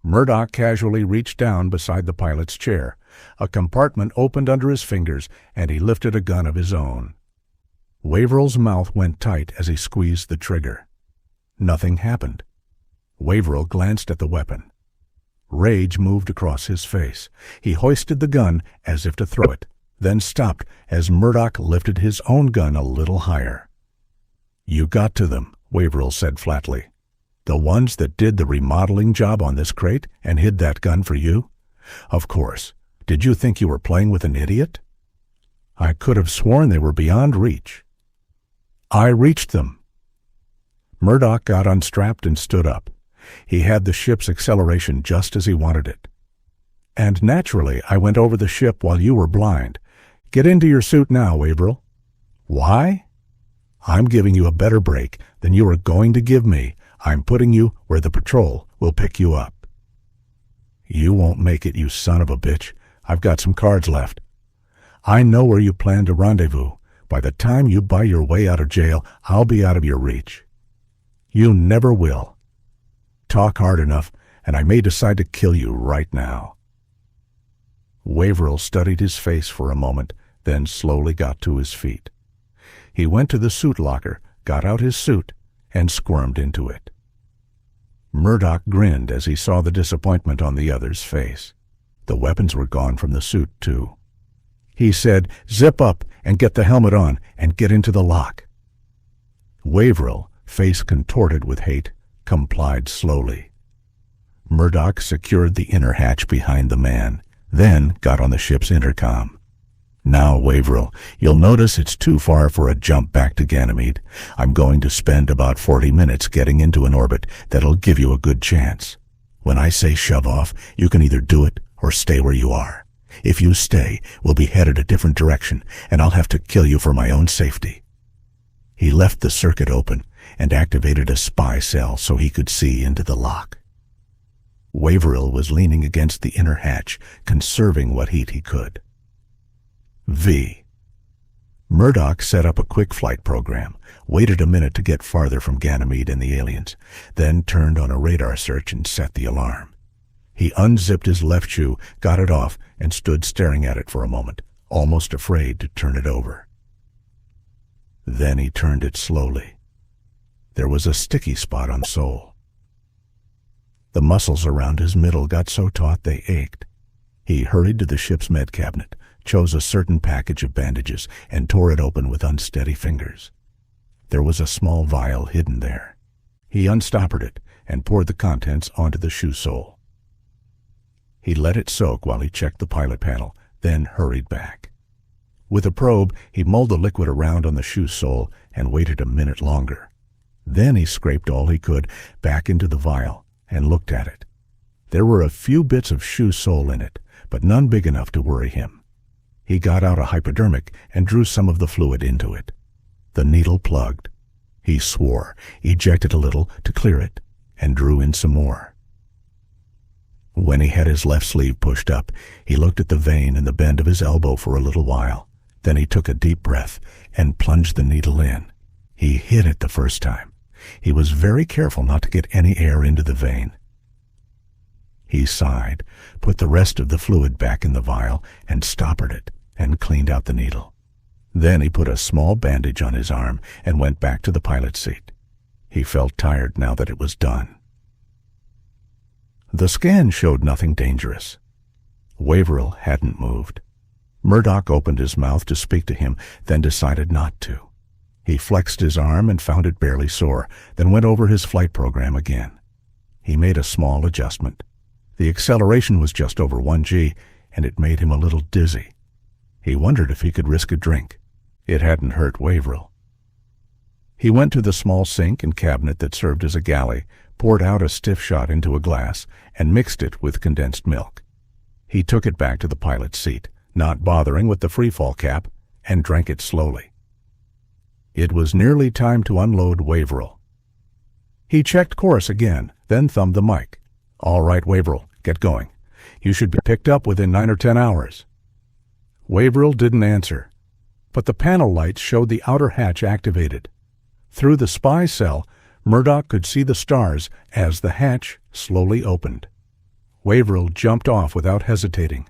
Murdoch casually reached down beside the pilot's chair. A compartment opened under his fingers, and he lifted a gun of his own. Waverill's mouth went tight as he squeezed the trigger. Nothing happened. Waverill glanced at the weapon. Rage moved across his face. He hoisted the gun as if to throw it, then stopped as Murdoch lifted his own gun a little higher. "You got to them," Waverill said flatly. "The ones that did the remodeling job on this crate and hid that gun for you? Of course. Did you think you were playing with an idiot?" "I could have sworn they were beyond reach." "I reached them." Murdoch got unstrapped and stood up. He had the ship's acceleration just as he wanted it. "And naturally, I went over the ship while you were blind. Get into your suit now, Waverill." "Why?" "I'm giving you a better break than you are going to give me. I'm putting you where the patrol will pick you up." "You won't make it, you son of a bitch. I've got some cards left. I know where you plan to rendezvous. By the time you buy your way out of jail, I'll be out of your reach." "You never will. Talk hard enough, and I may decide to kill you right now." Waverill studied his face for a moment, then slowly got to his feet. He went to the suit locker, got out his suit, and squirmed into it. Murdoch grinned as he saw the disappointment on the other's face. The weapons were gone from the suit, too. He said, "Zip up and get the helmet on and get into the lock." Waverill, face contorted with hate, complied slowly. Murdoch secured the inner hatch behind the man, then got on the ship's intercom. "Now, Waverill, you'll notice it's too far for a jump back to Ganymede. I'm going to spend about 40 minutes getting into an orbit that'll give you a good chance. When I say shove off, you can either do it or stay where you are. If you stay, we'll be headed a different direction, and I'll have to kill you for my own safety." He left the circuit open and activated a spy cell so he could see into the lock. Waverill was leaning against the inner hatch, conserving what heat he could. V. Murdoch set up a quick flight program, waited a minute to get farther from Ganymede and the aliens, then turned on a radar search and set the alarm. He unzipped his left shoe, got it off, and stood staring at it for a moment, almost afraid to turn it over. Then he turned it slowly. There was a sticky spot on the sole. The muscles around his middle got so taut they ached. He hurried to the ship's med cabinet, chose a certain package of bandages, and tore it open with unsteady fingers. There was a small vial hidden there. He unstoppered it and poured the contents onto the shoe sole. He let it soak while he checked the pilot panel, then hurried back. With a probe, he mulled the liquid around on the shoe sole and waited a minute longer. Then he scraped all he could back into the vial and looked at it. There were a few bits of shoe sole in it, but none big enough to worry him. He got out a hypodermic and drew some of the fluid into it. The needle plugged. He swore, ejected a little to clear it, and drew in some more. When he had his left sleeve pushed up, he looked at the vein in the bend of his elbow for a little while, Then he took a deep breath and plunged the needle in. He hit it the first time. He was very careful not to get any air into the vein. He sighed, put the rest of the fluid back in the vial, and stoppered it, and cleaned out the needle. Then he put a small bandage on his arm and went back to the pilot's seat. He felt tired now that it was done. The scan showed nothing dangerous. Waverill hadn't moved. Murdoch opened his mouth to speak to him, then decided not to. He flexed his arm and found it barely sore, then went over his flight program again. He made a small adjustment. The acceleration was just over 1G, and it made him a little dizzy. He wondered if he could risk a drink. It hadn't hurt Waverill. He went to the small sink and cabinet that served as a galley, poured out a stiff shot into a glass, and mixed it with condensed milk. He took it back to the pilot's seat, not bothering with the freefall cap, and drank it slowly. It was nearly time to unload Waverill. He checked course again, then thumbed the mic. "All right, Waverill, get going. You should be picked up within 9 or 10 hours. Waverill didn't answer, but the panel lights showed the outer hatch activated. Through the spy cell, Murdoch could see the stars as the hatch slowly opened. Waverill jumped off without hesitating.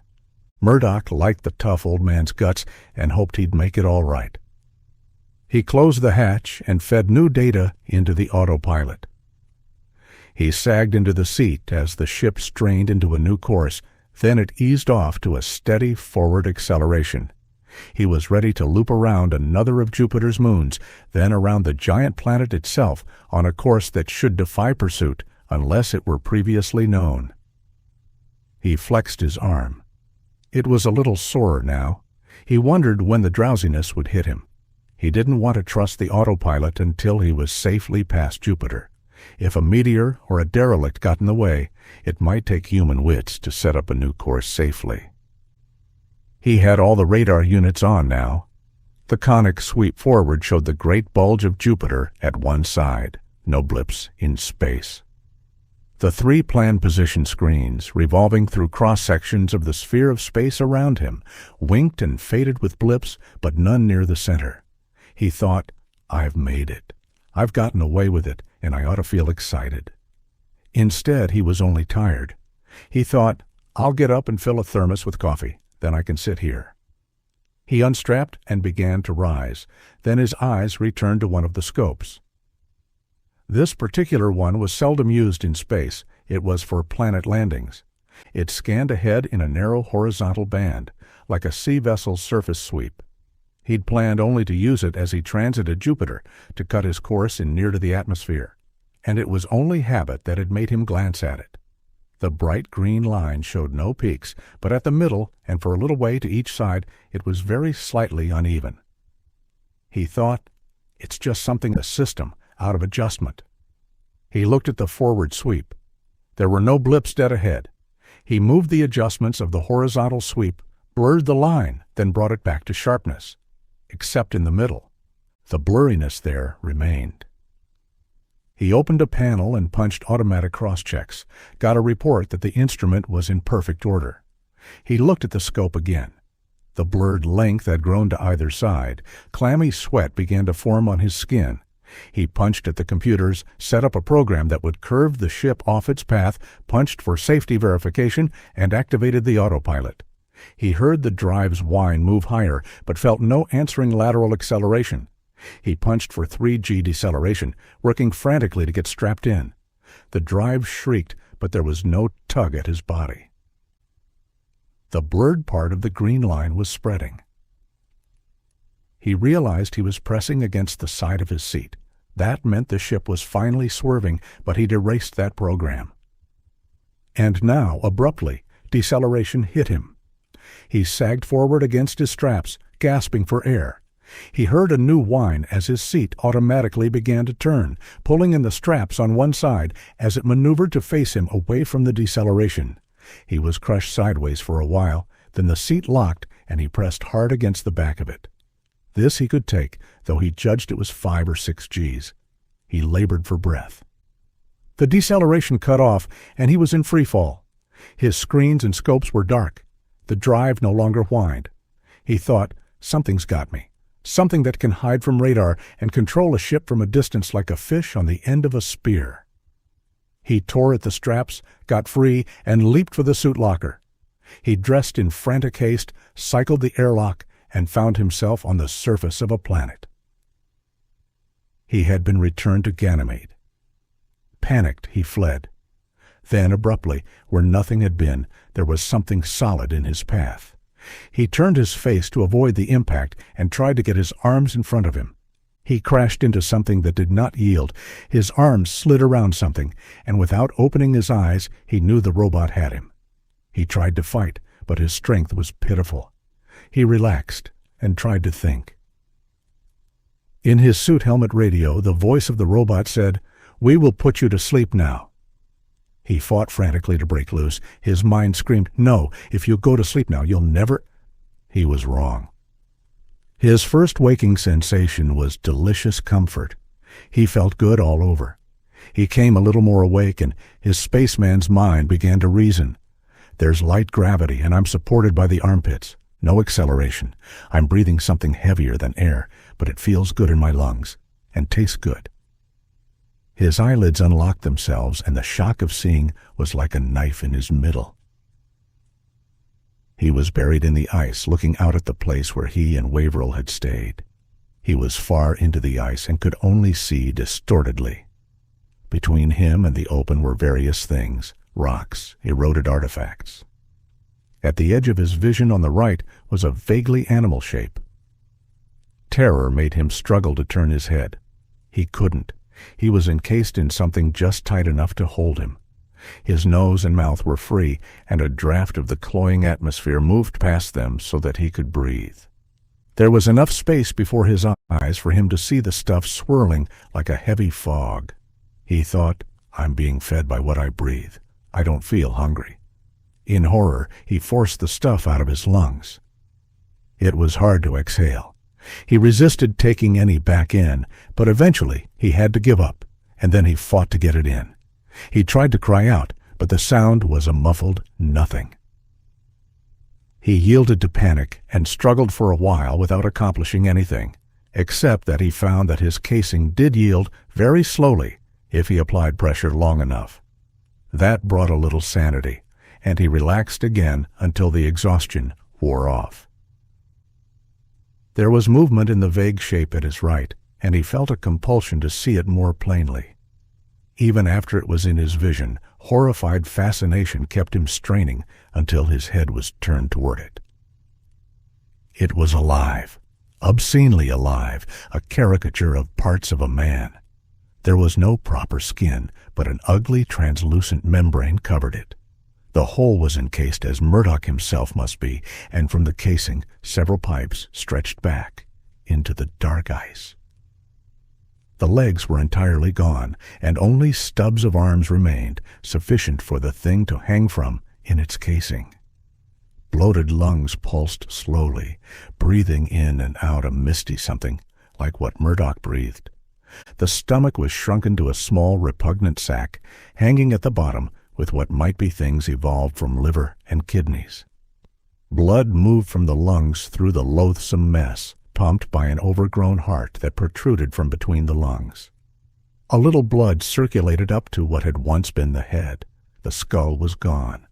Murdoch liked the tough old man's guts and hoped he'd make it all right. He closed the hatch and fed new data into the autopilot. He sagged into the seat as the ship strained into a new course, then it eased off to a steady forward acceleration. He was ready to loop around another of Jupiter's moons, then around the giant planet itself on a course that should defy pursuit unless it were previously known. He flexed his arm. It was a little sore now. He wondered when the drowsiness would hit him. He didn't want to trust the autopilot until he was safely past Jupiter. If a meteor or a derelict got in the way, it might take human wits to set up a new course safely. He had all the radar units on now. The conic sweep forward showed the great bulge of Jupiter at one side, no blips in space. The 3 planned position screens, revolving through cross-sections of the sphere of space around him, winked and faded with blips, but none near the center. He thought, "I've made it. I've gotten away with it, and I ought to feel excited." Instead, he was only tired. He thought, "I'll get up and fill a thermos with coffee. Then I can sit here." He unstrapped and began to rise. Then his eyes returned to one of the scopes. This particular one was seldom used in space. It was for planet landings. It scanned ahead in a narrow horizontal band, like a sea vessel's surface sweep. He'd planned only to use it as he transited Jupiter, to cut his course in near to the atmosphere, and it was only habit that had made him glance at it. The bright green line showed no peaks, but at the middle and for a little way to each side it was very slightly uneven. He thought, "It's just something the system, out of adjustment." He looked at the forward sweep. There were no blips dead ahead. He moved the adjustments of the horizontal sweep, blurred the line, then brought it back to sharpness. Except in the middle. The blurriness there remained. He opened a panel and punched automatic cross-checks, got a report that the instrument was in perfect order. He looked at the scope again. The blurred length had grown to either side. Clammy sweat began to form on his skin. He punched at the computers, set up a program that would curve the ship off its path, punched for safety verification, and activated the autopilot. He heard the drive's whine move higher, but felt no answering lateral acceleration. He punched for 3G deceleration, working frantically to get strapped in. The drive shrieked, but there was no tug at his body. The blurred part of the green line was spreading. He realized he was pressing against the side of his seat. That meant the ship was finally swerving, but he'd erased that program. And now, abruptly, deceleration hit him. He sagged forward against his straps, gasping for air. He heard a new whine as his seat automatically began to turn, pulling in the straps on one side as it maneuvered to face him away from the deceleration. He was crushed sideways for a while, then the seat locked and he pressed hard against the back of it. This he could take, though he judged it was 5 or 6 Gs. He labored for breath. The deceleration cut off, and he was in free fall. His screens and scopes were dark. The drive no longer whined. He thought, Something's got me. Something that can hide from radar and control a ship from a distance like a fish on the end of a spear. He tore at the straps, got free, and leaped for the suit locker. He dressed in frantic haste, cycled the airlock, and found himself on the surface of a planet. He had been returned to Ganymede. Panicked, he fled. Then, abruptly, where nothing had been, there was something solid in his path. He turned his face to avoid the impact and tried to get his arms in front of him. He crashed into something that did not yield. His arms slid around something, and without opening his eyes, he knew the robot had him. He tried to fight, but his strength was pitiful. He relaxed and tried to think. In his suit helmet radio, the voice of the robot said, "We will put you to sleep now." He fought frantically to break loose. His mind screamed, "No, if you go to sleep now, you'll never—" He was wrong. His first waking sensation was delicious comfort. He felt good all over. He came a little more awake, and his spaceman's mind began to reason. There's light gravity, and I'm supported by the armpits. No acceleration. I'm breathing something heavier than air, but it feels good in my lungs, and tastes good. His eyelids unlocked themselves, and the shock of seeing was like a knife in his middle. He was buried in the ice, looking out at the place where he and Waverill had stayed. He was far into the ice and could only see distortedly. Between him and the open were various things, rocks, eroded artifacts. At the edge of his vision on the right was a vaguely animal shape. Terror made him struggle to turn his head. He couldn't. He was encased in something just tight enough to hold him. His nose and mouth were free, and a draft of the cloying atmosphere moved past them so that he could breathe. There was enough space before his eyes for him to see the stuff swirling like a heavy fog. He thought, "I'm being fed by what I breathe. I don't feel hungry." In horror, he forced the stuff out of his lungs. It was hard to exhale. He resisted taking any back in, but eventually he had to give up, and then he fought to get it in. He tried to cry out, but the sound was a muffled nothing. He yielded to panic and struggled for a while without accomplishing anything, except that he found that his casing did yield very slowly if he applied pressure long enough. That brought a little sanity, and he relaxed again until the exhaustion wore off. There was movement in the vague shape at his right, and he felt a compulsion to see it more plainly. Even after it was in his vision, horrified fascination kept him straining until his head was turned toward it. It was alive, obscenely alive, a caricature of parts of a man. There was no proper skin, but an ugly, translucent membrane covered it. The whole was encased as Murdoch himself must be, and from the casing several pipes stretched back into the dark ice. The legs were entirely gone, and only stubs of arms remained, sufficient for the thing to hang from in its casing. Bloated lungs pulsed slowly, breathing in and out a misty something like what Murdoch breathed. The stomach was shrunken to a small, repugnant sac, hanging at the bottom with what might be things evolved from liver and kidneys. Blood moved from the lungs through the loathsome mess, pumped by an overgrown heart that protruded from between the lungs. A little blood circulated up to what had once been the head. The skull was gone.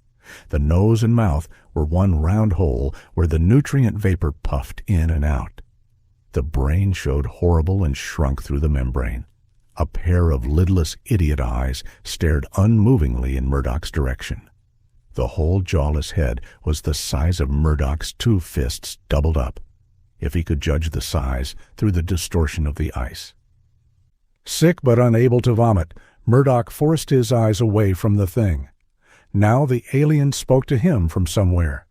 The nose and mouth were one round hole where the nutrient vapor puffed in and out. The brain showed horrible and shrunk through the membrane. A pair of lidless idiot eyes stared unmovingly in Murdoch's direction. The whole jawless head was the size of Murdoch's two fists doubled up, if he could judge the size through the distortion of the ice. Sick but unable to vomit, Murdoch forced his eyes away from the thing. Now the alien spoke to him from somewhere.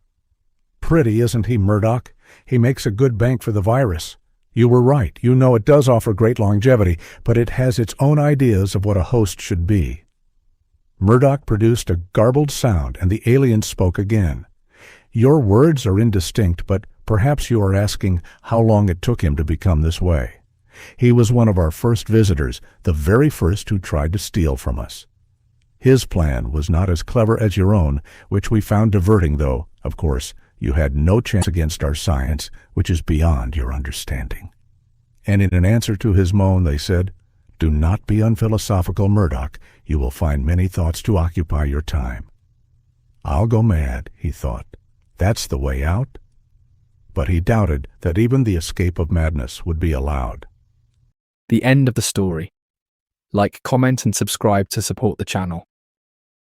"Pretty, isn't he, Murdoch? He makes a good bank for the virus. You were right. You know it does offer great longevity, but it has its own ideas of what a host should be." Murdoch produced a garbled sound, and the alien spoke again. "Your words are indistinct, but perhaps you are asking how long it took him to become this way. He was one of our first visitors, the very first who tried to steal from us. His plan was not as clever as your own, which we found diverting, though, of course, You had no chance against our science, which is beyond your understanding." And in an answer to his moan, they said, "Do not be unphilosophical, Murdoch. You will find many thoughts to occupy your time." "I'll go mad," he thought. "That's the way out." But he doubted that even the escape of madness would be allowed. The end of the story. Like, comment and subscribe to support the channel.